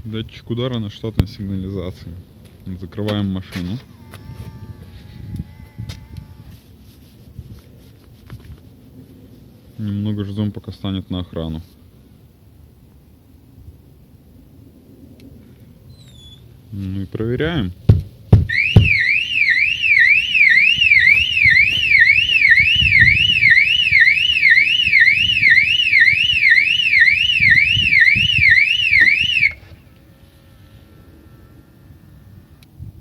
Датчик удара на штатной сигнализации. Закрываем машину. Немного ждем, пока станет на охрану. Ну и проверяем.